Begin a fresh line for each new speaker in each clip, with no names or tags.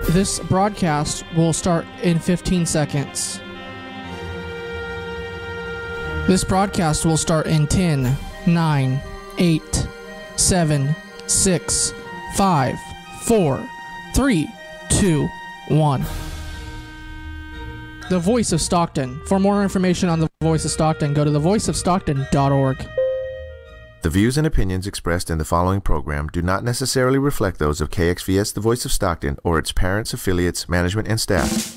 This broadcast will start in 15 seconds. This broadcast will start in 10, 9, 8, 7, 6, 5, 4, 3, 2, 1. The Voice of Stockton. For more information on The Voice of Stockton, go to thevoiceofstockton.org.
The views and opinions expressed in the following program do not necessarily reflect those of KXVS The Voice of Stockton or its parents, affiliates, management, and staff.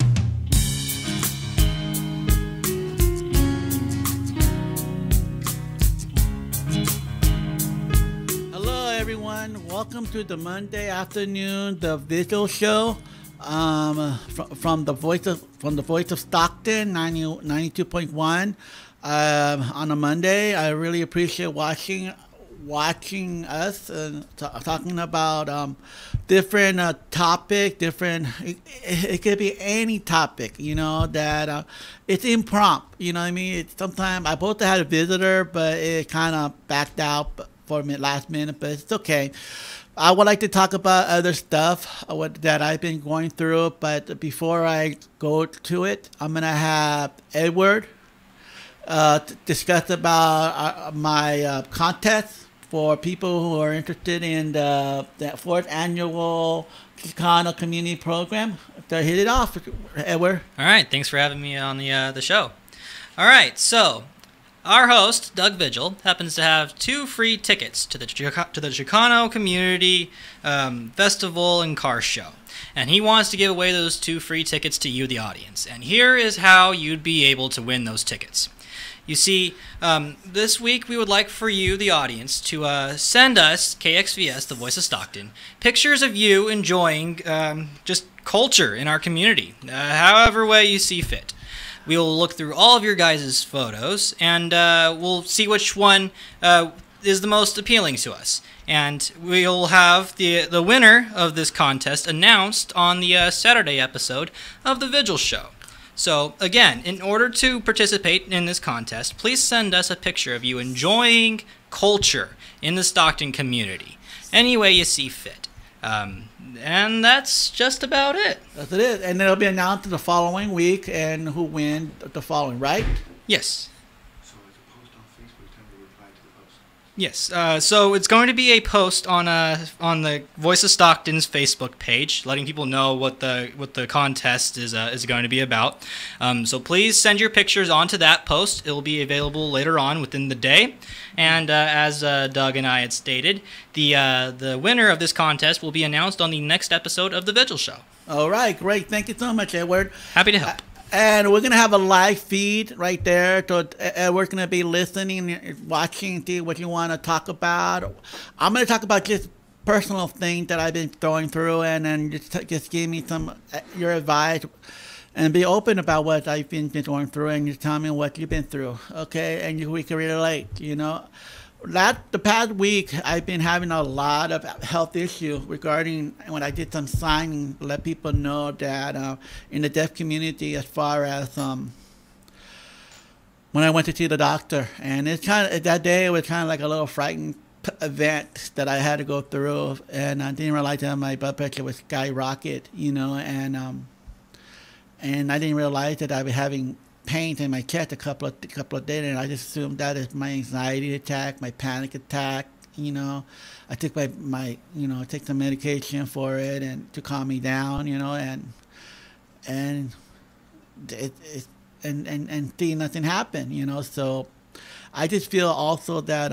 Hello everyone, welcome to the Monday afternoon, the Vigil show from the Voice of Stockton 92.1. On a Monday, I really appreciate watching us talking about different topic. It could be any topic, you know, that it's impromptu. You know what I mean? Sometimes I both had a visitor, but it kind of backed out for me last minute. But it's okay. I would like to talk about other stuff that I've been going through. But before I go to it, I'm gonna have Edward discuss about my contest for people who are interested in the 4th annual Chicano community program. So hit it off, Edward.
All right, thanks for having me on the show. All right, so our host, Doug Vigil, happens to have 2 free tickets to the Chicano Community Festival and Car Show. And he wants to give away those 2 free tickets to you, the audience. And here is how you'd be able to win those tickets. You see, this week we would like for you, the audience, to send us, KXVS, The Voice of Stockton, pictures of you enjoying just culture in our community, however way you see fit. We will look through all of your guys' photos, and we'll see which one is the most appealing to us. And we'll have the winner of this contest announced on the Saturday episode of The Vigil Show. So, again, in order to participate in this contest, please send us a picture of you enjoying culture in the Stockton community, any way you see fit. And that's just about it.
That's it. And it'll be announced the following week and who wins the following, right?
Yes.
So it's a post on Facebook, time to reply to the post.
Yes, so it's going to be a post on the Voice of Stockton's Facebook page, letting people know what the contest is going to be about. So please send your pictures onto that post. It will be available later on within the day. And as Doug and I had stated, the winner of this contest will be announced on the next episode of The Vigil Show.
All right, great. Thank you so much, Edward.
Happy to help.
And we're going to have a live feed right there. So we're going to be listening, watching, see what you want to talk about. I'm going to talk about just personal things that I've been going through, and then just give me some your advice and be open about what I've been going through, and just tell me what you've been through, okay? And we can relate, you know. The past week, I've been having a lot of health issues regarding when I did some signing to let people know that in the deaf community, as far as when I went to see the doctor, and it's kind of that day it was kind of like a little frightening event that I had to go through, and I didn't realize that my blood pressure was skyrocket, you know, and I didn't realize that I was having pain in my chest a couple of days, and I just assumed that is my anxiety attack, my panic attack. You know, I took my I take some medication for it and to calm me down. You know, and see nothing happen. You know, so I just feel also that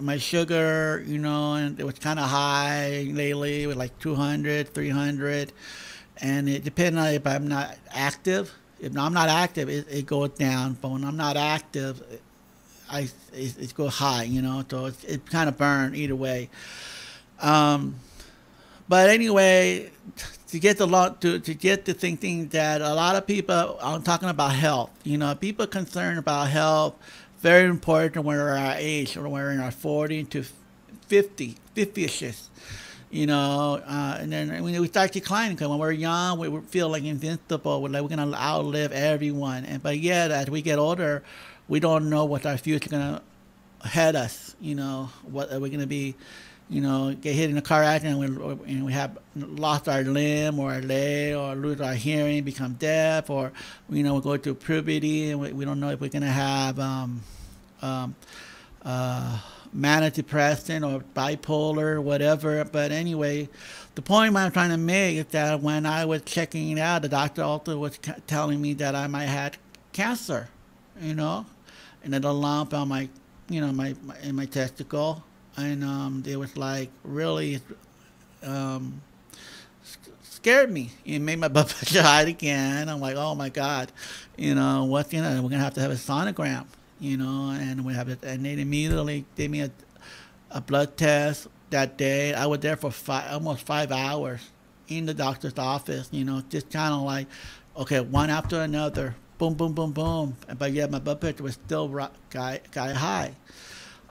my sugar, and it was kind of high lately with like 200, 300. And it depends on if I'm not active. If I'm not active, it goes down. But when I'm not active, it goes high, So it kind of burn either way. But anyway, to get to thinking that a lot of people, I'm talking about health. People concerned about health, very important when we're our age, or when we're in our 40 to 50-ish. And then when we start declining, because when we're young, we feel like invincible. We're going to outlive everyone. But yet, as we get older, we don't know what our future is going to head us. What are we going to be, get hit in a car accident and we have lost our limb or our leg or lose our hearing, become deaf, or we go through puberty and we don't know if we're gonna have manic depression or bipolar, whatever. But anyway, the point I'm trying to make is that when I was checking it out, the doctor also was telling me that I might have cancer, and then a lump on my, in my testicle. And it was like really scared me. It made my blood pressure high again. I'm like, oh my God, what's we're gonna have to have a sonogram, and we have it. And they immediately gave me a blood test that day. I was there for almost 5 hours in the doctor's office. Just kind of like, okay, one after another, boom, boom, boom, boom. But yeah, my blood pressure was still sky high.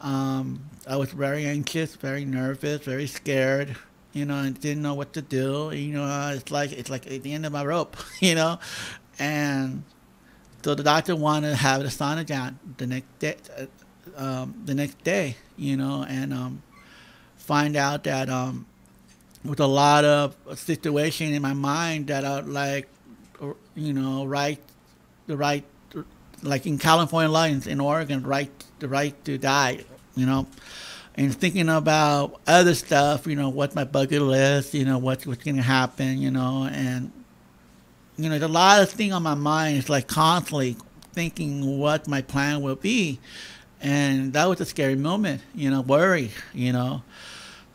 I was very anxious, very nervous, very scared, and didn't know what to do. It's like at the end of my rope, and so the doctor wanted to have the sonogram the next day, and find out that with a lot of situation in my mind that I like, like in California law, in Oregon, the right to die, and thinking about other stuff, what my bucket list, what's going to happen, and, there's a lot of things on my mind. It's like constantly thinking what my plan will be. And that was a scary moment, worry,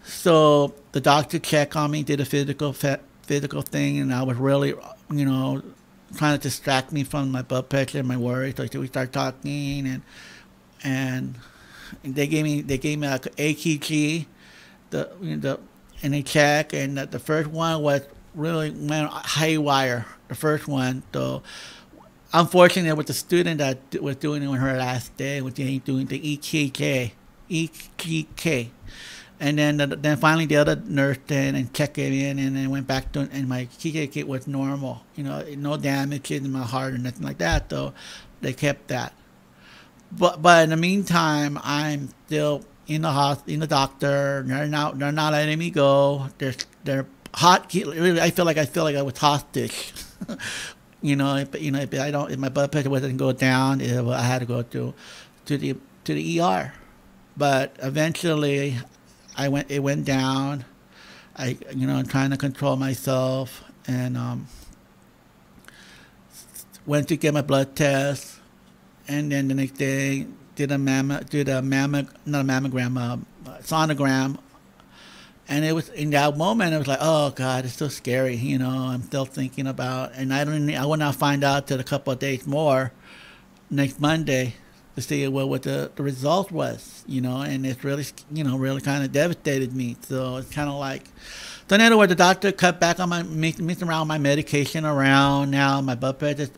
So the doctor checked on me, did a physical thing, and I was really, trying to distract me from my blood pressure and my worries. So we started talking, and they gave me a AKG, and they checked, and the first one was really went haywire. The first one, so unfortunately, it was a student that was doing it on her last day, was doing the EKG, and then finally the other nurse came and checked it in, and then went back to, and my EKG was normal, no damage in my heart or nothing like that. So they kept that. But in the meantime, I'm still in the doctor. They're not letting me go. They're hot. Really, I feel like I was hostage. If my blood pressure wasn't go down, I had to go to the ER. But eventually, it went down. Trying to control myself, and went to get my blood test, and then the next day did a sonogram. And it was in that moment, it was like, oh God, it's so scary. I'm still thinking about, and I will not find out till a couple of days more, next Monday, to see what the result was. And it's really, really kind of devastated me. So it's kind of like, so in other words, the doctor cut back on mixing around my medication around. Now my blood pressure is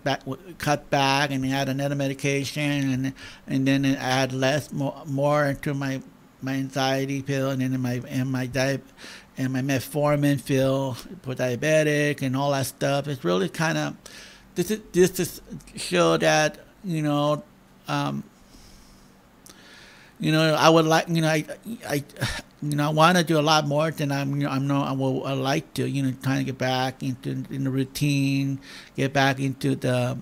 cut back, and he had another medication, and then it add more into my anxiety pill, and then in my metformin pill for diabetic and all that stuff. It's really kind of this is show that I would like I want to do a lot more than I like to trying to get back into the routine, get back into the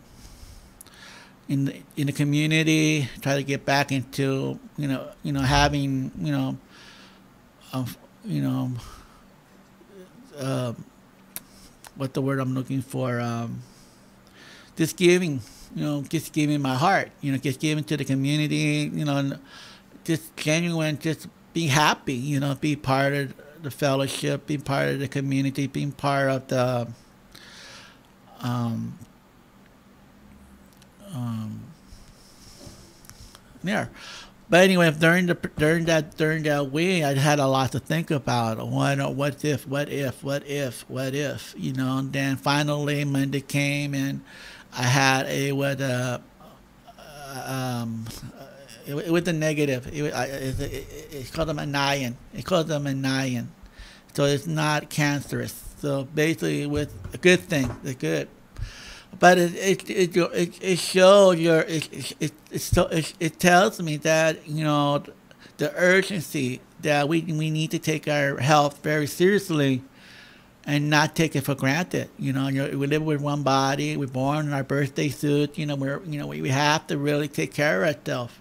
in the community, try to get back into having what the word I'm looking for, just giving my heart, just giving to the community, just genuine, just be happy, be part of the fellowship, be part of the community, being part of the there. But anyway, during that week, I had a lot to think about. What if? And then finally Monday came, and I had it was a negative. It's called a Manian. So it's not cancerous. So basically, it was a good thing. It's good. But it shows it tells me that the urgency that we need to take our health very seriously and not take it for granted. We live with one body. We're born in our birthday suit. We have to really take care of ourselves,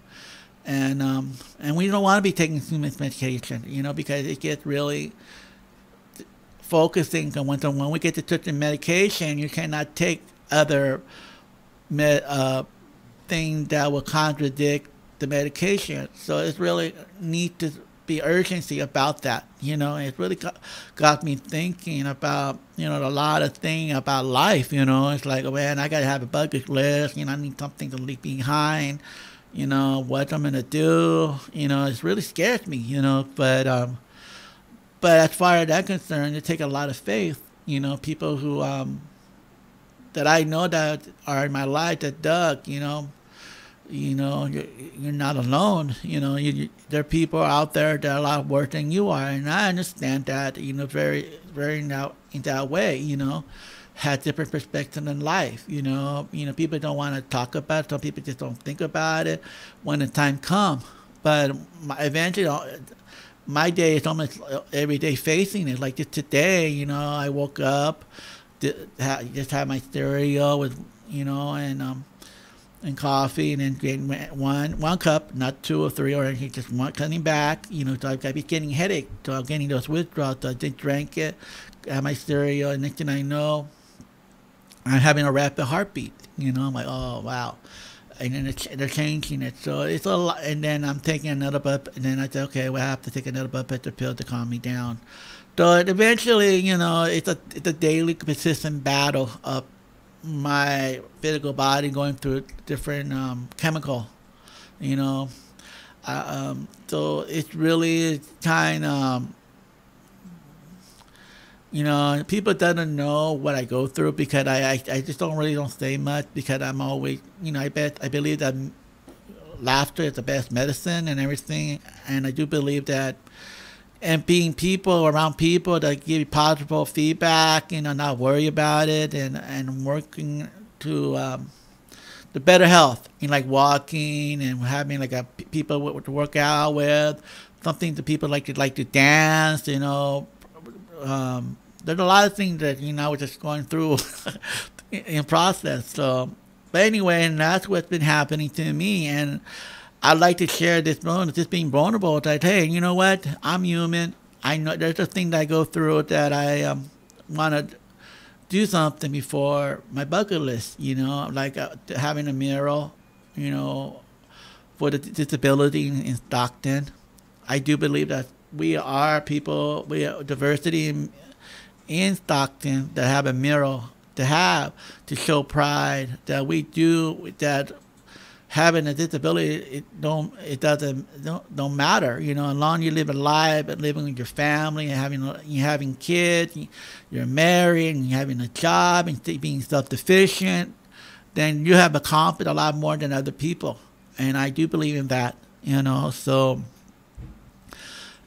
and we don't want to be taking too much medication. Because it gets really focusing. And when we get to certain medication, you cannot take other things that will contradict the medication. So it's really need to be urgency about that. It really got me thinking about, a lot of things about life. It's like, oh, man, I got to have a bucket list. I need something to leave behind. What I'm going to do. It really scares me, but as far as that's concerned, it takes a lot of faith. People who, that I know that are in my life, that Doug, you're not alone. There are people out there that are a lot worse than you are, and I understand that. Very, very now in that way. Have different perspectives in life. People don't want to talk about it. Some people just don't think about it when the time comes. But eventually, my day is almost every day facing it. Like just today, I woke up, just had my cereal with, and coffee, and then drank one cup, not two or three, or just one, cutting back. So I be getting headache, so I'm getting those withdrawals. So I just drank it, had my cereal, and next thing I know, I'm having a rapid heartbeat. I'm like, oh wow, and then they're changing it. So it's a lot. And then I'm taking another blood, and then I say, okay, well, I have to take another blood pressure pill to calm me down. So eventually, it's a daily persistent battle of my physical body going through different chemical, so it's really kind of, people doesn't know what I go through because I just don't say much because I'm always, I believe that laughter is the best medicine and everything, and I do believe that. And being around people that give you positive feedback, not worry about it, and working to the better health, like walking and having like people to work out with, something that people like to dance. There's a lot of things that we're just going through in process. So, but anyway, and that's what's been happening to me, and I'd like to share this moment, just being vulnerable, that, hey, you know what? I'm human. I know there's a thing that I go through that I want to do something before my bucket list, like having a mural, for the disability in Stockton. I do believe that we are diversity in Stockton that have a mural to show pride that we do, that having a disability, it don't matter, as long as you live a life and living with your family and having kids, you're married and you're having a job and being self-sufficient, then you have accomplished a lot more than other people, and I do believe in that, So,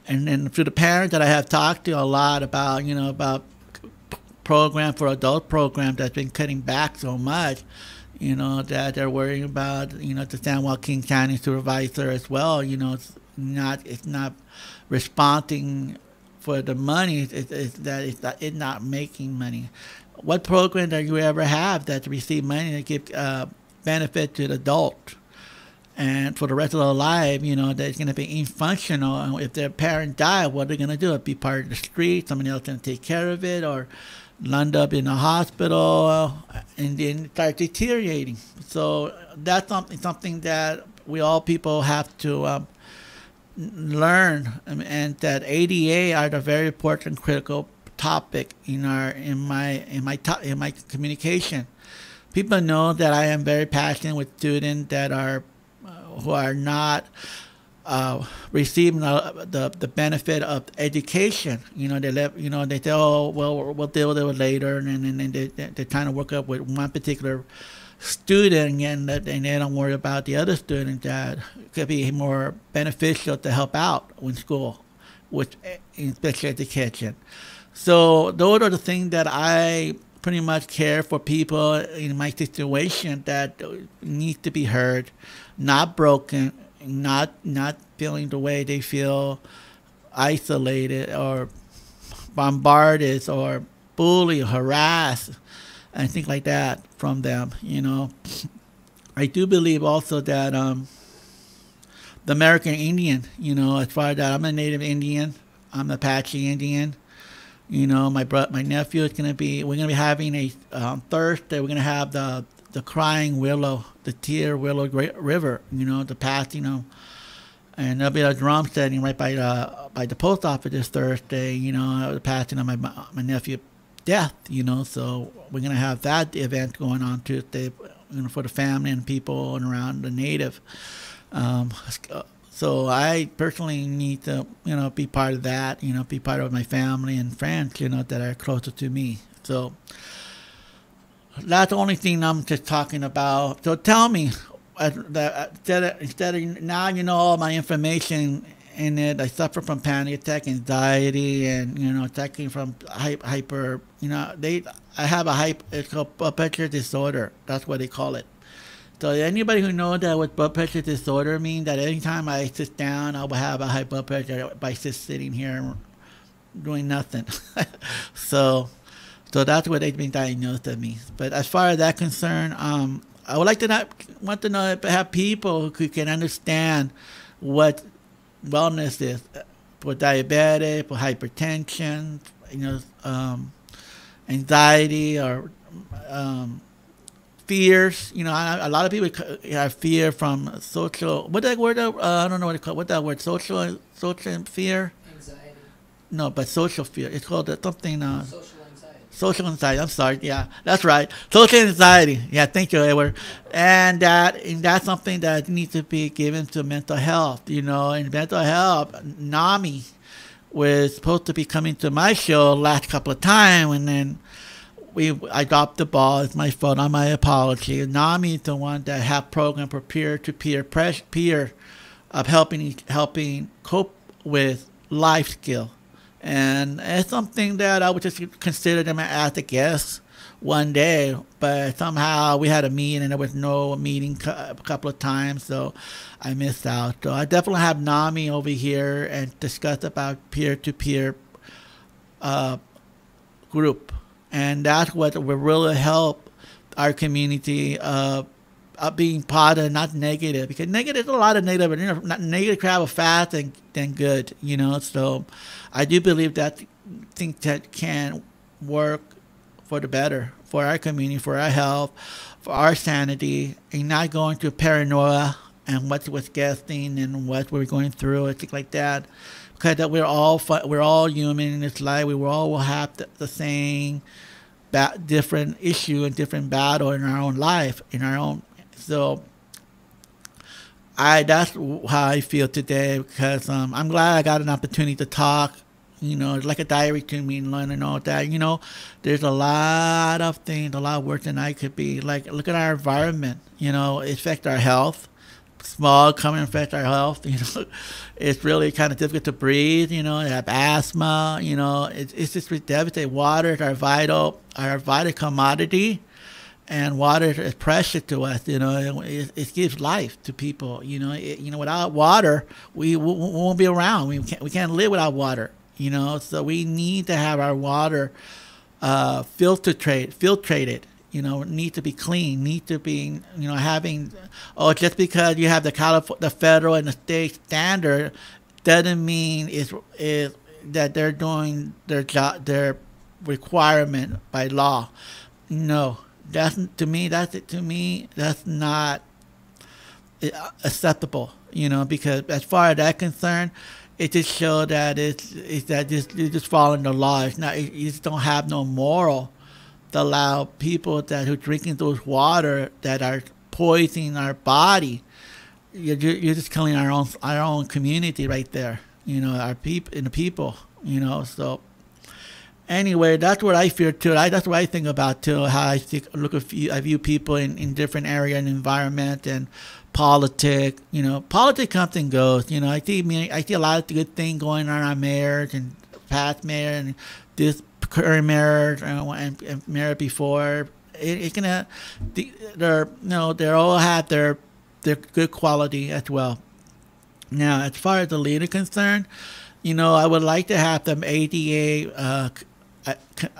and then to the parents that I have talked to a lot about, about program for adult program that's been cutting back so much. That they're worrying about, the San Joaquin County supervisor as well, it's not responding for the money, it's not making money. What program do you ever have that receive money that give benefit to the adult? And for the rest of their life, that's going to be functional. And if their parent die, what are they going to do? Be part of the street, somebody else going to take care of it, or land up in a hospital and then start deteriorating. So that's something that we all people have to learn, and that ADA are the very important critical topic in my communication. People know that I am very passionate with students that are who are not receiving the benefit of education. They say, oh, well, we'll deal with it later, and then they're trying to work up with one particular student, and they don't worry about the other student that could be more beneficial to help out in school, in special education. So those are the things that I pretty much care for people in my situation that need to be heard, not broken, not feeling the way they feel, isolated or bombarded or bullied, harassed, and things like that from them. I do believe also that the American Indian, as far as that, I'm a Native Indian, I'm an Apache Indian. My nephew is we're gonna be having a Thursday. We're gonna have the crying willow, the tear willow river. The passing of, and there'll be a drum setting right by the post office this Thursday. The passing of my nephew death. So we're gonna have that event going on Tuesday. For the family and people and around the native. So I personally need to, be part of that, be part of my family and friends, that are closer to me. So that's the only thing I'm just talking about. So tell me, instead of now all my information in it, I suffer from panic attack, anxiety, and attacking from hyper. I have it's called blood pressure disorder. That's what they call it. So anybody who knows that what blood pressure disorder means, that anytime I sit down, I will have a high blood pressure by just sitting here doing nothing. So that's what they've been diagnosed with me. But as far as that concerned, I would like to want to know if I have people who can understand what wellness is for diabetic, for hypertension, anxiety, or fears. A lot of people have fear from social. What that word? I don't know what it's called. What that word? Social fear.
Anxiety.
No, but social fear. It's called something.
Social anxiety.
Social anxiety. I'm sorry. Yeah, that's right. Social anxiety. Yeah, thank you, Edward. And that's something that needs to be given to mental health. In mental health, NAMI was supposed to be coming to my show last couple of times, and then I dropped the ball. It's my fault. On my apology. NAMI is the one that have program for peer-to-peer peer of helping cope with life skill. And it's something that I would just consider them as a guest one day, but somehow we had a meeting and there was no meeting a couple of times, so I missed out. So I definitely have NAMI over here and discuss about peer-to-peer group, and that's what will really help our community being positive, not negative, because negative, there's a lot of negative, not negative crowd of fast than good, so I do believe that things that can work for the better, for our community, for our health, for our sanity, and not going through paranoia and what's guessing and what we're going through and things like that, because that we're all human in this life. We all will have the same different issue and different battle in our own life, so that's how I feel today, because I'm glad I got an opportunity to talk. It's like a diary to me, and learning all that. There's a lot of things, a lot worse than I could be. Like, look at our environment. It affects our health. Smog coming affect our health. It's really kind of difficult to breathe. You have asthma. It's just devastating. Water is our vital commodity. And water is precious to us, it gives life to people, without water, we won't be around. We can't live without water, so we need to have our water filtrated, need to be clean, need to be, having, just because you have the federal and the state standard doesn't mean is that they're doing their job, their requirement by law. No. That's not acceptable, because as far as that's concerned, it just shows that you're just following the law. It's not, you just don't have no moral to allow people who are drinking those water that are poisoning our body. You're just killing our own community right there, our people, so. Anyway, that's what I fear too. That's what I think about too. How I view people in different area and environment and politics. Politics comes and goes. I see a lot of good things going on in our mayors and past mayor and this current mayor and mayor before. It's gonna, they all have their good quality as well. Now, as far as the leader concerned, I would like to have them ADA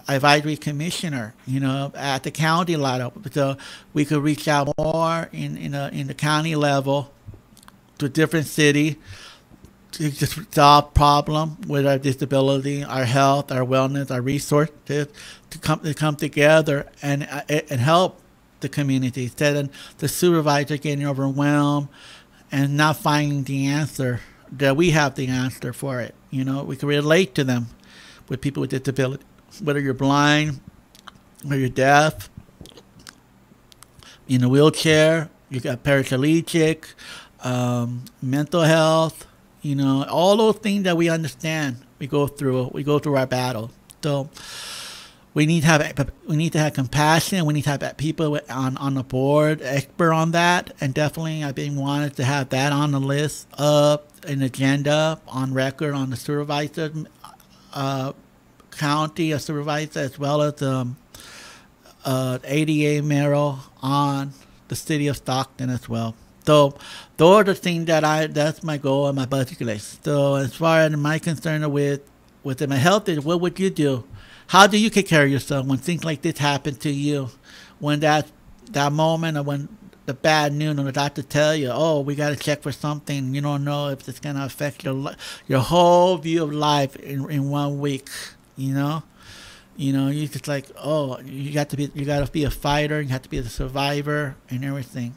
advisory commissioner, at the county level, so we could reach out more in the county level to different city to just solve problem with our disability, our health, our wellness, our resources to come together and help the community instead of the supervisor getting overwhelmed and not finding the answer that we have the answer for it. We can relate to them with people with disability, whether you're blind or you're deaf, in a wheelchair, you got paraplegic, mental health, all those things that we understand. We go through our battle. So we need to have compassion. We need to have people on the board, expert on that, and definitely I've been wanted to have that on the list of an agenda on record on the supervisor, county supervisor, as well as ADA mayor on the city of Stockton as well. So those are the things that's my goal and my budget list. So as far as my concern with my health is, what would you do? How do you take care of yourself when things like this happen to you? When that moment or when the bad news or the doctor tell you, oh, we got to check for something. You don't know if it's going to affect your whole view of life in 1 week. You just like, oh, you got to be a fighter. You have to be a survivor and everything.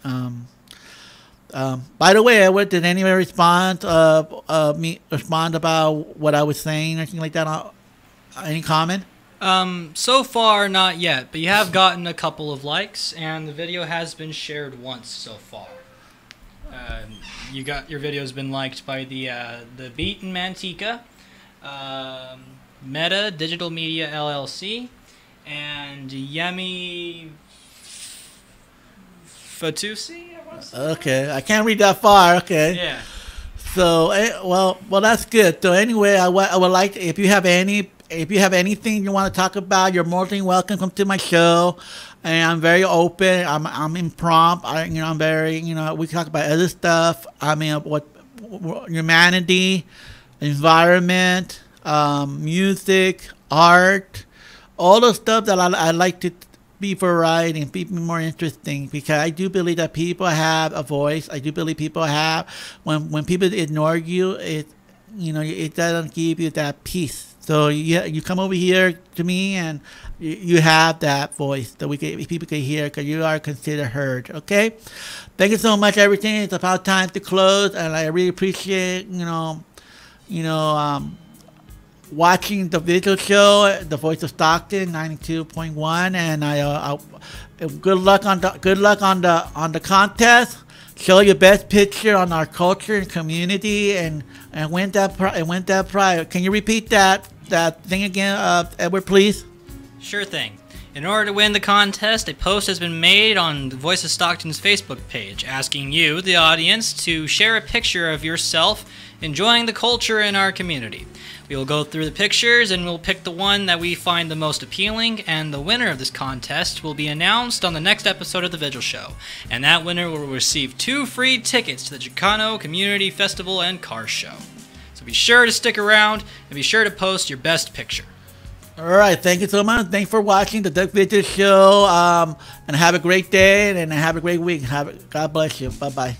By the way, did anyone respond about what I was saying or anything like that? Any comment?
So far, not yet, but you have gotten a couple of likes, and the video has been shared once so far. Your video has been liked by the Beat and Manteca, Meta Digital Media LLC, and Yemi Fatusi.
Okay, I can't read that far. Okay.
Yeah.
So, well, that's good. So anyway, I would like to, if you have anything you want to talk about, you're more than welcome. Come to my show, and I'm very open. I'm impromptu. I'm very, we can talk about other stuff. I mean, what humanity, environment, music, art, all the stuff that I like to be variety and be more interesting, because I do believe that people have a voice. I do believe people have, when people ignore you, it doesn't give you that peace. So you come over here to me and you have that voice that people can hear, because you are considered heard. Okay, thank you so much, everything. It's about time to close, and I really appreciate watching the Vigil show, The Voice of Stockton 92.1, and good luck on the contest. Show your best picture on our culture and community, and win that prize. Can you repeat that thing again, Edward, please?
Sure thing. In order to win the contest, a post has been made on the Voice of Stockton's Facebook page asking you, the audience, to share a picture of yourself enjoying the culture in our community. We will go through the pictures and we'll pick the one that we find the most appealing, and the winner of this contest will be announced on the next episode of The Vigil Show. And that winner will receive 2 free tickets to the Chicano Community Festival and Car Show. So be sure to stick around and be sure to post your best picture.
All right, thank you so much. Thanks for watching the Doug Vigil Show, and have a great day and have a great week. God bless you. Bye-bye.